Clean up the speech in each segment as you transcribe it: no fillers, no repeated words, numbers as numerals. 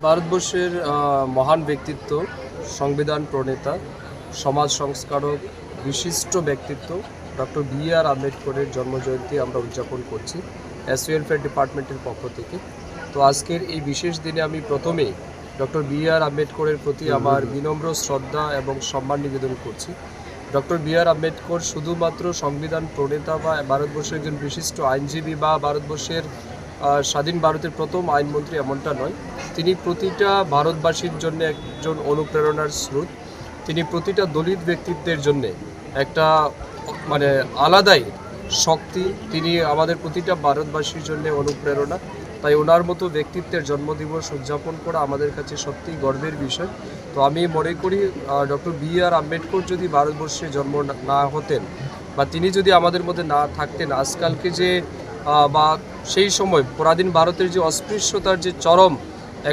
ভারতবর্ষের মহান ব্যক্তিত্ব, সংবিধান প্রণেতা, সমাজ সংস্কারক, বিশিষ্ট ব্যক্তিত্ব ডক্টর বি.আর. আম্বেদকরের জন্মজয়ন্তী আমরা উদযাপন করছি ওয়েলফেয়ার ডিপার্টমেন্টের পক্ষ থেকে। তো আজকের এই বিশেষ দিনে আমি প্রথমেই ডক্টর বি.আর. আম্বেদকরের প্রতি আমার বিনম্র শ্রদ্ধা এবং সম্মান নিবেদন করছি। Doctor B.R.. আম্বেদকর শুধুমাত্র সংবিধান প্রণেতা বা ভারতবর্ষের একজন বিশিষ্ট আইনজীবী বা ভারতবর্ষের স্বাধীন ভারতের প্রথম আইনমন্ত্রী এমনটা নয়। তিনি প্রতিটা ভারতবাসীর জন্য একজন অনুপ্রেরণার স্রোত। তিনি প্রতিটা দলিত ব্যক্তিত্বের জন্য একটা আলাদাই শক্তি। তিনি আমাদের প্রতিটা ভারতবাসীর জন্য অনুপ্রেরণা। তাই ওনার মতো ব্যক্তিত্বের জন্মদিবস উদযাপন করা আমাদের কাছে সত্যিই গর্বের বিষয়। তো আমি মনে করি ডক্টর বি.আর. আম্বেদকর যদি ভারতবর্ষে জন্ম না হতেন বা তিনি যদি আমাদের মধ্যে না থাকতেন, আজকালকে যে বা সেই সময় পরাধীন ভারতের যে অস্পৃশ্যতার যে চরম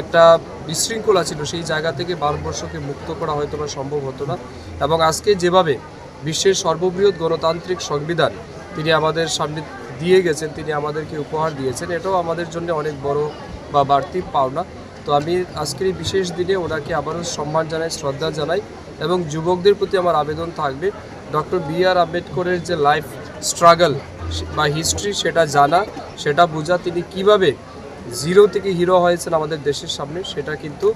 একটা বিশৃঙ্খলা ছিল, সেই জায়গা থেকে ভারতবর্ষকে মুক্ত করা হয়তো না, সম্ভব হতো না। এবং আজকে যেভাবে বিশ্বের সর্ববৃহৎ গণতান্ত্রিক সংবিধান তিনি আমাদের সামনে দিয়ে গেছেন, তিনি আমাদেরকে উপহার দিয়েছেন, এটাও আমাদের জন্য অনেক বড় বা বাড়তি পাওনা। তো আমি আজকের এই বিশেষ দিনে ওনাকে আবারও সম্মান জানাই, শ্রদ্ধা জানাই। এবং যুবকদের প্রতি আমার আবেদন থাকবে ডক্টর বি.আর. আম্বেদকরের যে লাইফ স্ট্রাগল বা হিস্ট্রি, সেটা জানা, সেটা বোঝা। তিনি কিভাবে জিরো থেকে হিরো হয়েছেন আমাদের দেশের সামনে, সেটা কিন্তু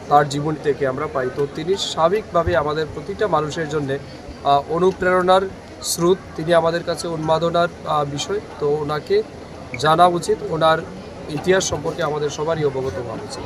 তার জীবন থেকে আমরা পাই। তো তিনি স্বাভাবিকভাবে আমাদের প্রতিটা মানুষের জন্য অনুপ্রেরণার স্রোত। তিনি আমাদের কাছে উন্মাদনার বিষয়। তো ওনাকে জানা উচিত, ওনার ইতিহাস সম্পর্কে আমাদের সবারই অবগত হওয়া উচিত।